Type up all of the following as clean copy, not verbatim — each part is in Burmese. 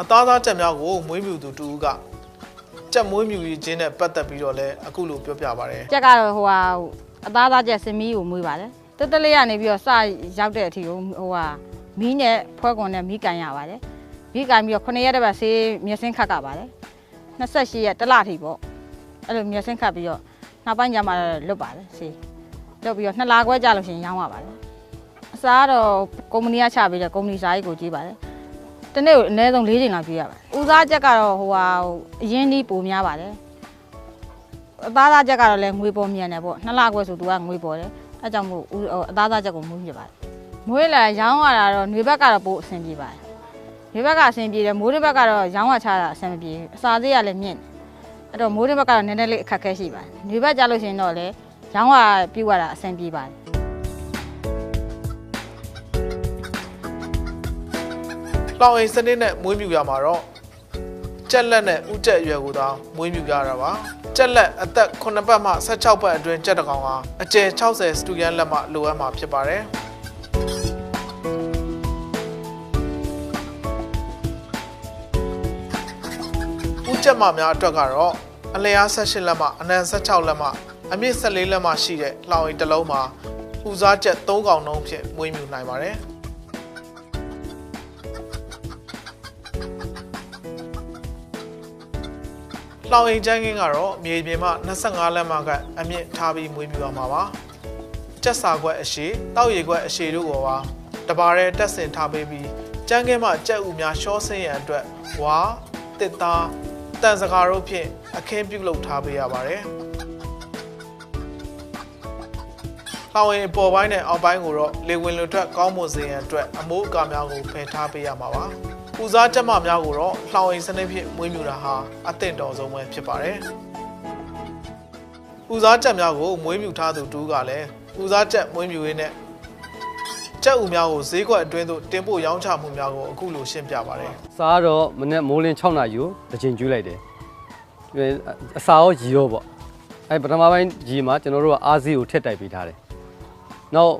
အသားသားကြက်များကိုမွေးမြူသူတူကကြက်မွေးမြူရေးခြင်းနဲ့ပတ်သက်ပြီးတော့လည်းအခုလိုပြောပြပါရယ်ကြက်ကတော့ဟိုဟာအသားသားကြက်စမီးကိုမွေးပါတယ်တက်တက်လေးကနေပြီးတော့စရောက်တဲ့အထိကိုဟိုဟာမီးနဲ့ဖွဲကွန်နဲ့မီးကန်ရပါတယ်မီးကန်ပြီးတော့9ရက်တပတ်ဆေးမျက်စင်းခတ်ကပါတယ်28ရက်တစ်လထိပေါ့အဲ့လိုမျက်စင်းခတ်ပြီးတော့နောက်ပိုင်းကျမှလွတ်ပါတယ်ဆေးလွတ်ပြီးတော့2လခွဲကြာလို့ရှိရင်ရောင်းရပါတယ်အစားတော့ကုမ္ပဏီကချပေးတဲ့ကုမ္ပဏီစားကြီးကိုကြီးပါတယ်တနေ့ကိုအနည်းဆုံး4ချိန်လောက်ကြည့်ရပါတယ်ဦးစားချက်ကတော့ဟိုဟာအရင်ဒီပိုများပါတယ်အသားသားချက်ကတော့လည်းငွေပေါ်မြန်တယ်ပေါ့2လခွဲဆိုသူကငွေပေါ်တယ်အဲကြောင့်မို့အသားသားချက်ကိုမွေးပြပါတယ်မွေးလာရောင်းရတာတော့ຫນွေဘက်ကတော့ပိုအဆင်ပြေပါတယ်ຫນွေဘက်ကအဆင်ပြေတယ်မိုးတစ်ဘက်ကတော့ရောင်းရချတာအဆင်မပြေအစာသေးရလည်းမြင့်အဲ့တော့မိုးတစ်ဘက်ကတော့နည်းနည်းလေးအခက်ခဲရှိပါတယ်ຫນွေဘက်ကြလို့ရှိရင်တော့လေရောင်းရပြရတာအဆင်ပြေပါတယ်လောင်အိမ်စနစ်နဲ့မွေးမြူရမှာတော့ကြက်လက်နဲ့ဥကြက်အရွယ်ကိုသာမွေးမြူရတာပါကြက်လက်အသက်9ပတ်မှ16ပတ်အတွင်းကြက်တကောင်ဟာအကျယ်60စတူရန်လက်မှလိုအပ်မှာဖြစ်ပါတယ်ဥကြက်မများအတွက်ကတော့အလျား18လက်မှအနံ16လက်မှအမြင့်14လက်မှရှိတဲ့လောင်အိမ်တစ်လုံးမှာဦးစားကြက်3ကောင်နှုန်းဖြင့်မွေးမြူနိုင်ပါတယ်လောင်အိမ်ကျန်းကင်းကတော့မြေပြင်မှ25လက်မှကအမြင့်ထားပြီးမွေးမြူရမှာပါကြက်စာခွက်အရှည်တောက်ရည်ခွက်အရှည်တို့ကိုပါတပါးရဲတက်ဆင်ထားပေးပြီးကျန်းကင်းမှကြက်ဥများရှောဆင်းရန်အတွက်ဝါတစ်သားတန်စကာတို့ဖြင့်အခင်းပြုလုပ်ထားပေးရပါတယ်လောင်အိမ်အပေါ်ပိုင်းနဲ့အောက်ပိုင်းကိုတော့လေဝင်လွတ်ထွက်ကောင်းမွန်စေရန်အတွက်အမိုးအကာများကိုဖယ်ထားပေးရမှာပါဦးစားကြက်မများကိုတော့လောင်အိမ်စနစ်ဖြင့်မွေးမြူတာဟာအသင့်တော်ဆုံးပဲဖြစ်ပါတယ်။ဦးစားကြက်များကိုမွေးမြူထားသူတူကလည်းဦးစားကြက်မွေးမြူရင်းနဲ့ကြက်ဥများကိုဈေးကွက်အတွင်းသို့တင်ပို့ရောင်းချမှုများကိုအခုလိုရှင်းပြပါတယ်။စားတော့မနေ့မိုးလင်း6နာရီကိုတစ်ချိန်ကျွေးလိုက်တယ်။အစာရောရီရောပေါ့။အဲပထမပိုင်းရီမှာကျွန်တော်တို့ကအားစီးကိုထက်တိုက်ပေးထားတယ်။နောက်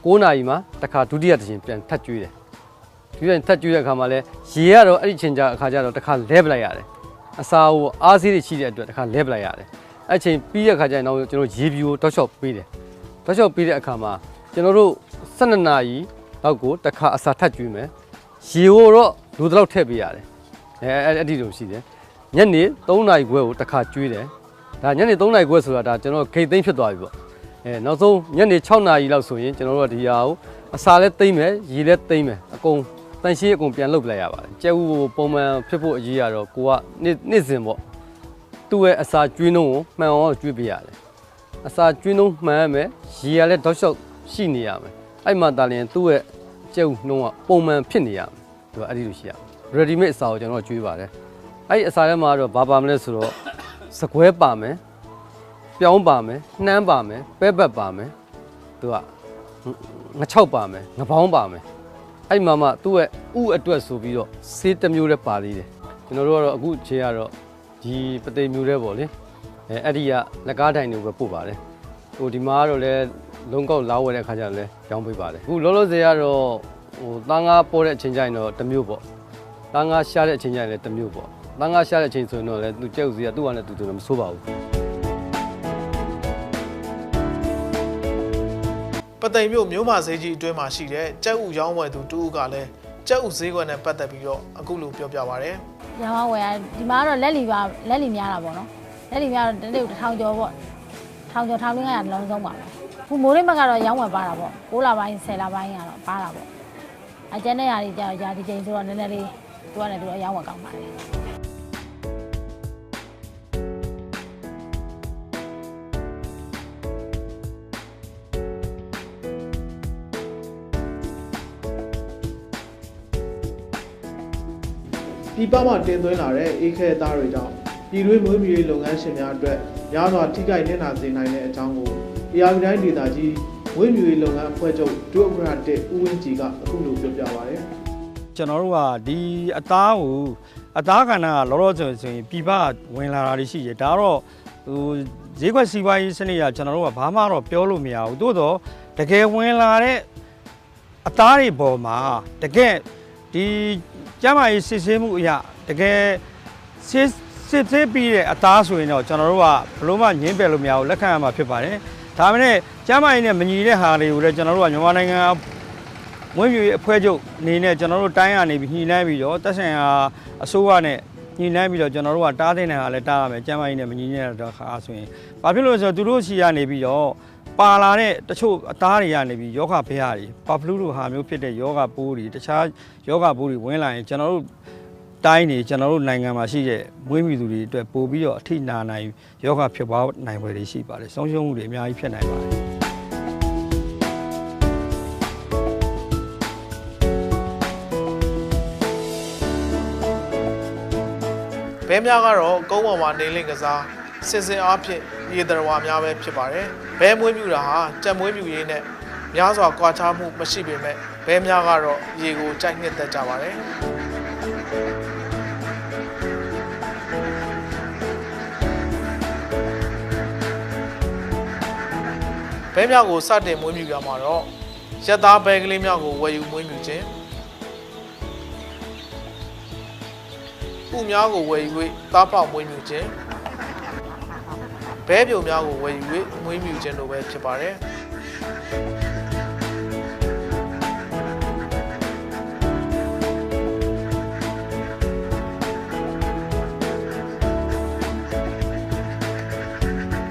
9နာရီမှာတစ်ခါဒုတိယတစ်ချိန်ပြန်ထပ်ကျွေးတယ်ဒီပြန်ထပ်ကျွေးတဲ့အခါမှာလဲရေကတော့အဲ့ဒီချိန်ကျအခါကျတော့တစ်ခါလဲပလိုက်ရတယ်အစာကိုအားစီးတွေရှိတဲ့အတွက်တစ်ခါလဲပလိုက်ရတယ်အဲ့ချိန်ပြီးတဲ့အခါကျရင်တော့ကျွန်တော်ရေပြူကိုတောက်လျှောက်ပေးတယ်တောက်လျှောက်ပေးတဲ့အခါမှာကျွန်တော်တို့12နာရီလောက်ကိုတစ်ခါအစာထပ်ကျွေးမယ်ရေကိုတော့လူတစ်လောက်ထည့်ပေးရတယ်အဲ့ဒီလိုရှိတယ်ညနေ3နာရီခွဲကိုတစ်ခါကျွေးတယ်ဒါညနေ3နာရီခွဲဆိုတာဒါကျွန်တော်ဂိတ်သိမ်းဖြစ်သွားပြီပေါ့နောက်ဆုံးညနေ6နာရီလောက်ဆိုရင်ကျွန်တော်တို့ကဒီဟာကိုအစာလည်းသိမ်းမယ်ရေလည်းသိမ်းမယ်အကုန်တန်ရှင်းအကုန်ပြန်လုပ်လိုက်ရပါတယ်ကျဲဥကိုပုံမှန်ဖြစ်ဖို့အရေးရတော့ကိုကနေ့စဉ်ပေါ့သူ့ရဲ့အစာကျွေးနှုံးကိုမှန်အောင်ကျွေးပေးရတယ်အစာကျွေးနှုံးမှန်ရမယ်ရေရလည်းတောက်လျှောက်ရှိနေရမယ်အဲ့မှာတာလျင်သူ့ရဲ့ကျဲဥနှုံးကပုံမှန်ဖြစ်နေရမယ်သူကအဲ့ဒီလိုရှိရမယ် ready made အစာကိုကျွန်တော်ကျွေးပါတယ်အဲ့ဒီအစာထဲမှာတော့ဘာပါမလဲဆိုတော့စကွဲပါမယ်ပြောင်းပါမယ်နှမ်းပါမယ်ပဲဘက်ပါမယ်သူကငချောက်ပါမယ်ငပေါင်းပါမယ်အဲ့မှာမှသူ့ရဲ့ဥအတွက်ဆိုပြီးတော့ဆေးတစ်မျိုးလည်းပါသေးတယ်ကျွန်တော်တို့ကတော့အခုခြေကတော့ဒီပသိမ်မျိုးတွေပေါ့လေအဲ့ဒီကလက်ကားတိုင်တွေကိုပဲပို့ပါတယ်ဟိုဒီမှာကတော့လည်းလုံးကောက်လာဝယ်တဲ့အခါကျတော့လည်းရောင်းပေးပါတယ်အခုလောလောဆယ်ကတော့ဟိုသားငါပေါ်တဲ့အချိန်ကျရင်တော့တစ်မျိုးပေါ့သားငါရှားတဲ့အချိန်ကျရင်လည်းတစ်မျိုးပေါ့သားငါရှားတဲ့အချိန်ဆိုရင်တော့လည်းသူကျဲဥစီကသူ့ဟာနဲ့သူလည်းမဆိုးပါဘူးပသိမ်မြို့မဈေးကြီးအတွင်းမှာရှိတဲ့ကြက်ဥရောင်းဝယ်သူတူကလည်းကြက်ဥဈေးကွက်နဲ့ပတ်သက်ပြီးတော့အခုလိုပြောပြပါရယ်။ရောင်းဝယ်ဒီမှာကတော့လက်လီများတာပေါ့နော်။လက်လီများတော့တနေ့1000ကျော်ပေါ့။1000ကျော်1500လုံးဆုံးပါပဲ။ခုမိုးရင်းဘက်ကတော့ရောင်းဝယ်ပါတာပေါ့။9လပိုင်း10လပိုင်းကတော့ပါတာပေါ့။အကျဉ်းတဲ့ຢာတွေကြာຢာဒီချိန်ဆိုတော့နည်းနည်းလေးသူကလည်းသူအရောင်းဝယ်ကောင်းပါတယ်။ဒီပမှတင်သွင်းလာတဲ့အေးခဲသားတွေကြောင့်ပြည်တွင်းမွေးမြူရေးလုပ်ငန်းရှင်များအတွက်များစွာထိခိုက်နစ်နာစေနိုင်တဲ့အကြောင်းကိုတရားပြည်တိုင်းဒေသကြီးမွေးမြူရေးလုပ်ငန်းအဖွဲ့ချုပ်ဒုဥက္ကဋ္ဌ1ဦးဝင်းကြည်ကအခုလိုပြောပြပါရယ်ကျွန်တော်တို့ကဒီအသားကဏ္ဍကလောလောဆယ်ဆိုရင်ပြည်ပဝင်လာတာတွေရှိတယ်ဒါတော့ဟိုဈေးကွက်စီးပွားရေးစနစ်ကကျွန်တော်တို့ကဘာမှတော့ပြောလို့မရဘူးသို့တော့တကယ်ဝင်လာတဲ့အသားတွေပေါ်မှာတကယ် ဒီကျမ်းမာရေးစစ်ဆေးမှုအရာတကယ်စစ်ဆေးပြီးတဲ့အသားဆိုရင်တော့ကျွန်တော်တို့ကဘလို့မှငင်းပယ်လို့မရဘူးလက်ခံရမှာဖြစ်ပါတယ်ဒါပေမဲ့ကျမ်းမာရေးနဲ့မညီတဲ့ဟာတွေကိုလည်းကျွန်တော်တို့ကမြန်မာနိုင်ငံမွေးမြူရေးအဖွဲ့ချုပ်အနေနဲ့ကျွန်တော်တို့တိုင်းရနေပြီးညှိနှိုင်းပြီးတော့တက်ဆိုင်ရာအစိုးရနဲ့ညှိနှိုင်းပြီးတော့ကျွန်တော်တို့ကတားတဲ့နေဟာလည်းတားရမယ်ကျမ်းမာရေးနဲ့မညီတဲ့ခါဆိုရင်ဘာဖြစ်လို့လဲဆိုတော့သူတို့စီကနေပြီးတော့ပါလာတဲ့တချို့အသားတွေကနေပြီးယောဂဘယတွေပါဖလူးလိုဟာမျိုးဖြစ်တဲ့ယောဂပိုးတွေတခြားယောဂပိုးတွေဝင်လာရင်ကျွန်တော်တို့တိုင်းနေကျွန်တော်တို့နိုင်ငံမှာရှိတဲ့မွေးမြူသူတွေအတွက်ပို့ပြီးတော့အထိနာနိုင်ယောဂဖြစ်ပွားနိုင်ွယ်တွေရှိပါတယ်ဆုံးရှုံးမှုတွေအများကြီးဖြစ်နိုင်ပါတယ်ဘဲများကတော့ကုန်းပေါ်မှာနေလင့်ကစားစစ်စင်အားဖြင့်ရေတရဝါများပဲဖြစ်ပါတယ်ဘဲမွေးမြူတာဟာကြက်မွေးမြူရေးနဲ့များစွာကွာခြားမှုမရှိပေမဲ့ဘဲများကတော့ရေကိုကြိုက်နှစ်သက်ကြပါတယ်ဘဲများကိုစတင်မွေးမြူကြမှာတော့ရက်သားဘဲကလေးများကိုဝယ်ယူမွေးမြူခြင်းဥများကိုဝယ်ယူ၍သားပေါက်မွေးမြူခြင်းဘဲပြုံများကိုဝယ်ယူ၍မွေးမြူခြင်းတို့ပဲဖြစ်ပါတယ်